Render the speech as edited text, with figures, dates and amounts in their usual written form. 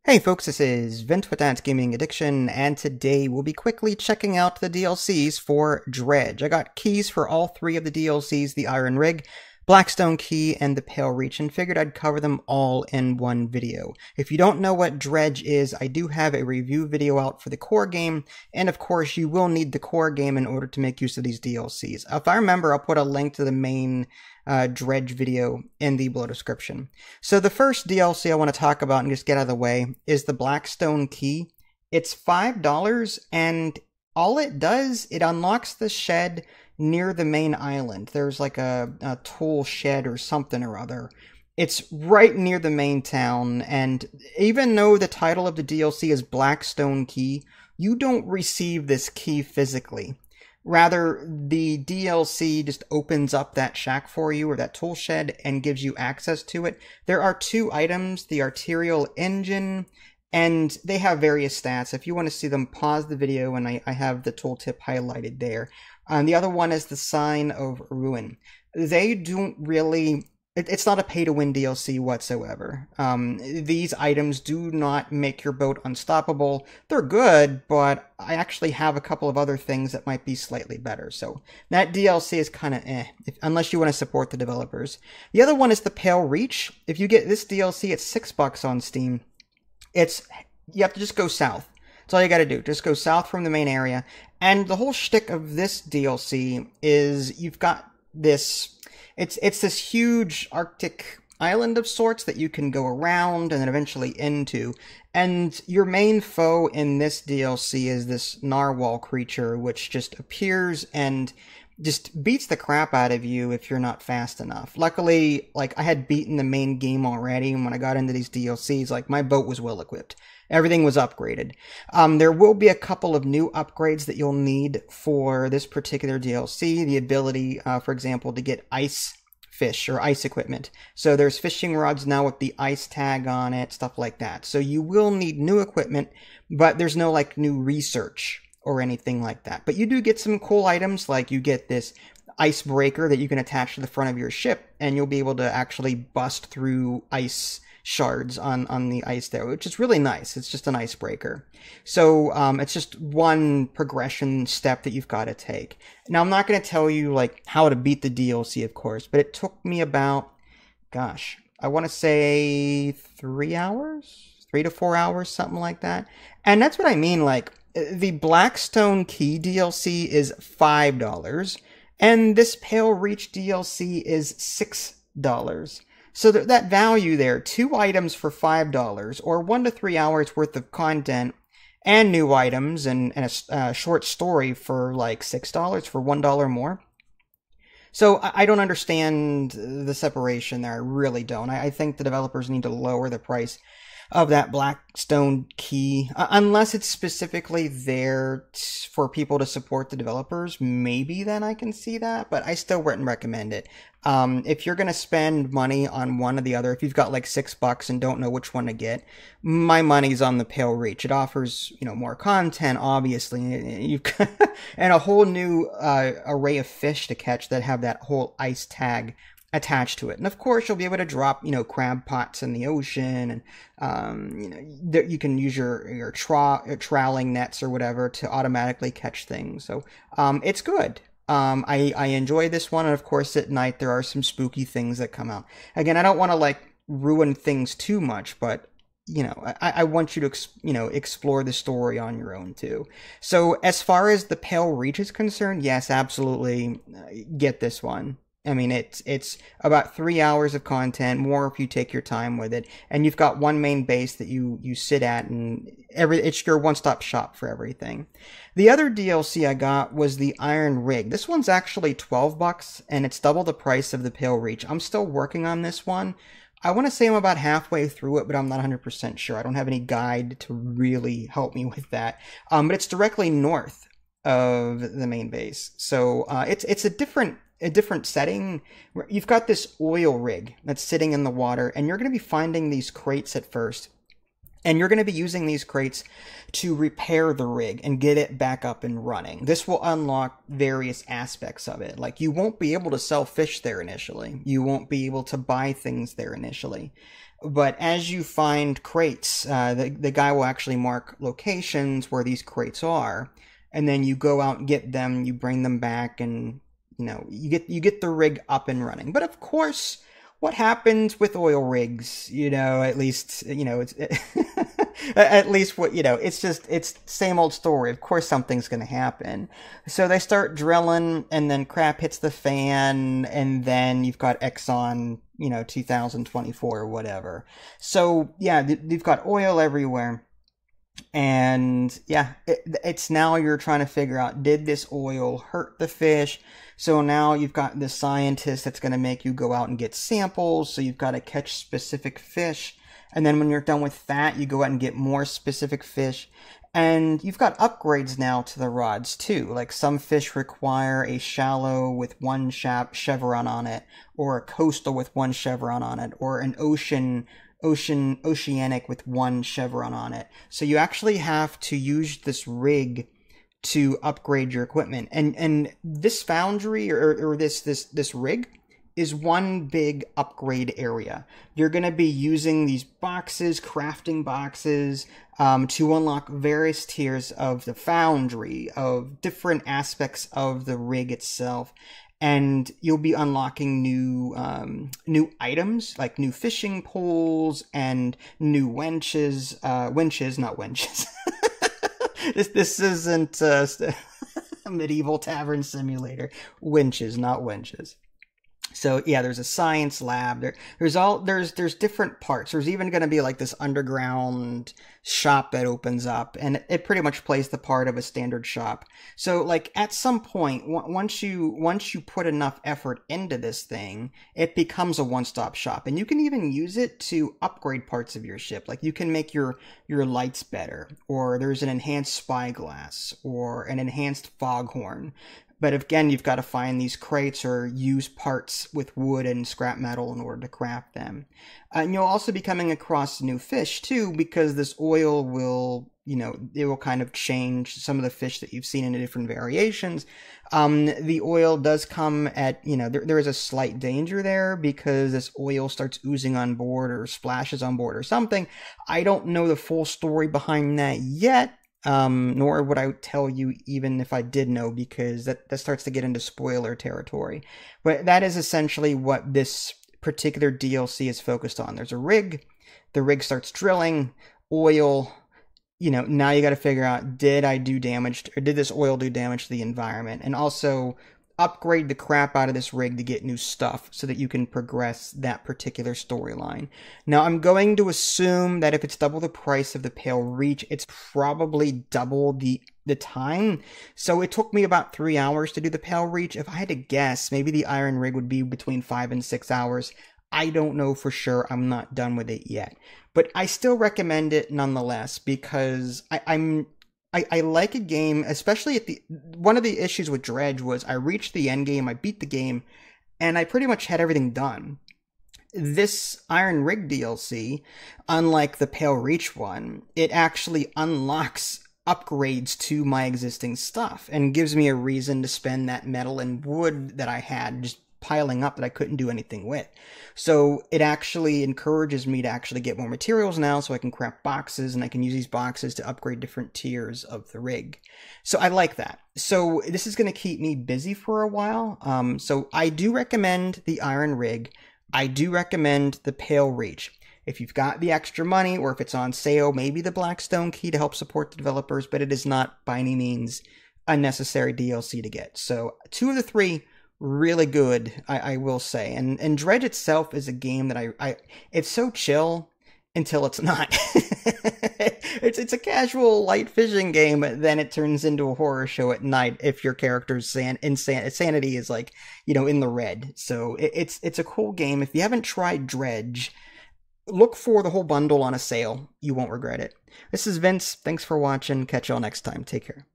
Hey folks, this is Vint with Dad's Gaming Addiction, and today we'll be quickly checking out the DLCs for Dredge. I got keys for all three of the DLCs, the Iron Rig, Blackstone Key, and the Pale Reach, and figured I'd cover them all in one video. If you don't know what Dredge is, I do have a review video out for the core game, and of course you will need the core game in order to make use of these DLCs. If I remember, I'll put a link to the main Dredge video in the below description. So the first DLC I want to talk about and just get out of the way is the Blackstone Key. It's $5, and all it does, it unlocks the shed near the main island. There's like a tool shed or something or other. It's right near the main town, and even though the title of the DLC is Blackstone Key, you don't receive this key physically. Rather, the DLC just opens up that shack for you, or that tool shed, and gives you access to it. There are two items, the arterial engine, and they have various stats. If you want to see them, pause the video, and I have the tooltip highlighted there. The other one is the Sign of Ruin. They don't really... It's not a pay-to-win DLC whatsoever. These items do not make your boat unstoppable. They're good, but I actually have a couple of other things that might be slightly better. So that DLC is kind of unless you want to support the developers. The other one is the Pale Reach. If you get this DLC, it's $6 on Steam. You have to just go south. That's all you got to do. Just go south from the main area. And the whole shtick of this DLC is you've got this... It's this huge Arctic island of sorts that you can go around and then eventually into. And your main foe in this DLC is this narwhal creature, which just appears and just beats the crap out of you if you're not fast enough. Luckily, like, I had beaten the main game already, and when I got into these DLCs, like, my boat was well equipped. Everything was upgraded. There will be a couple of new upgrades that you'll need for this particular DLC. The ability, for example, to get ice fish or ice equipment. So there's fishing rods now with the ice tag on it, stuff like that. So you will need new equipment, but there's no like new research or anything like that. But you do get some cool items, like you get this icebreaker that you can attach to the front of your ship, and you'll be able to actually bust through ice shards on the ice there, which is really nice. It's just an icebreaker. So it's just one progression step that you've got to take. Now, I'm not going to tell you like how to beat the DLC, of course, but it took me about, gosh, I want to say 3 hours, 3 to 4 hours, something like that. And that's what I mean. Like, the Blackstone Key DLC is $5, and this Pale Reach DLC is $6. So that value there, 2 items for $5, or 1 to 3 hours worth of content, and new items, and a short story for like $6 for $1 more. So I don't understand the separation there. I really don't. I think the developers need to lower the price of that Blackstone Key, unless it's specifically there for people to support the developers. Maybe then I can see that, but I still wouldn't recommend it. If you're going to spend money on one or the other, if you've got like $6 and don't know which one to get, my money's on the Pale Reach. It offers, more content, obviously, you've got and a whole new array of fish to catch that have that whole ice tag attached to it. And of course, you'll be able to drop, crab pots in the ocean, and, you can use your troweling nets or whatever to automatically catch things. So, it's good. I enjoy this one, and of course, at night, there are some spooky things that come out. Again, I don't want to, like, ruin things too much, but, I want you to, explore the story on your own, too. So, as far as the Pale Reach is concerned, yes, absolutely, get this one. I mean, it's about 3 hours of content, more if you take your time with it, and you've got one main base that you sit at, and it's your one-stop shop for everything. The other DLC I got was the Iron Rig. This one's actually $12, and it's double the price of the Pale Reach. I'm still working on this one. I want to say I'm about halfway through it, but I'm not 100% sure. I don't have any guide to really help me with that. But it's directly north of the main base, so it's a different setting. You've got this oil rig that's sitting in the water, and you're going to be finding these crates at first, and you're going to be using these crates to repair the rig and get it back up and running. This will unlock various aspects of it. Like, you won't be able to sell fish there initially. You won't be able to buy things there initially. But as you find crates, the guy will actually mark locations where these crates are, and then you go out and get them, you bring them back, and you get the rig up and running. But of course, what happens with oil rigs, at least, it's at least what, it's same old story. Of course something's going to happen. So they start drilling, and then crap hits the fan, and then you've got Exxon, 2024 or whatever. So yeah, you've got oil everywhere. And yeah, it's now you're trying to figure out, did this oil hurt the fish? So now you've got this scientist that's going to make you go out and get samples. So you've got to catch specific fish. And then when you're done with that, you go out and get more specific fish. And you've got upgrades now to the rods too. Like some fish require a shallow with one chevron on it, or a coastal with one chevron on it, or an oceanic with one chevron on it. So you actually have to use this rig to upgrade your equipment. And this foundry or this rig is one big upgrade area. You're going to be using these boxes, crafting boxes, to unlock various tiers of the foundry, of different aspects of the rig itself. And you'll be unlocking new items, like new fishing poles and new winches, not winches. This isn't a medieval tavern simulator. Winches, not winches. So yeah, there's a science lab. There's different parts. There's even going to be like this underground shop that opens up, and it pretty much plays the part of a standard shop. So like at some point, once you put enough effort into this thing, it becomes a one-stop shop, and you can even use it to upgrade parts of your ship. Like you can make your lights better, or there's an enhanced spyglass, or an enhanced foghorn. But again, you've got to find these crates or use parts with wood and scrap metal in order to craft them. And you'll also be coming across new fish too, because this oil will, it will kind of change some of the fish that you've seen in different variations. The oil does come at, there is a slight danger there because this oil starts oozing on board or splashes on board or something. I don't know the full story behind that yet. Nor would I tell you even if I did know, because that starts to get into spoiler territory. But that is essentially what this particular DLC is focused on. There's a rig, the rig starts drilling, oil, now you got to figure out, did this oil do damage to the environment? And also upgrade the crap out of this rig to get new stuff so that you can progress that particular storyline. Now, I'm going to assume that if it's double the price of the Pale Reach, it's probably double the time. So it took me about 3 hours to do the Pale Reach. If I had to guess, maybe the Iron Rig would be between 5 and 6 hours. I don't know for sure. I'm not done with it yet. But I still recommend it nonetheless, because I like a game, especially one of the issues with Dredge was I reached the end game, I beat the game, and I pretty much had everything done. This Iron Rig DLC, unlike the Pale Reach one, it actually unlocks upgrades to my existing stuff and gives me a reason to spend that metal and wood that I had just piling up that I couldn't do anything with. So it actually encourages me to actually get more materials now, so I can craft boxes, and I can use these boxes to upgrade different tiers of the rig. So I like that. So this is going to keep me busy for a while. So I do recommend the Iron Rig. I do recommend the Pale Reach. If you've got the extra money, or if it's on sale, maybe the Blackstone key to help support the developers, but it is not by any means a necessary DLC to get. So 2 of the 3 really good, I will say. And Dredge itself is a game that it's so chill until it's not. It's a casual light fishing game, then it turns into a horror show at night if your character's sanity is like, in the red. So it's a cool game. If you haven't tried Dredge, look for the whole bundle on a sale. You won't regret it. This is Vince. Thanks for watching. Catch y'all next time. Take care.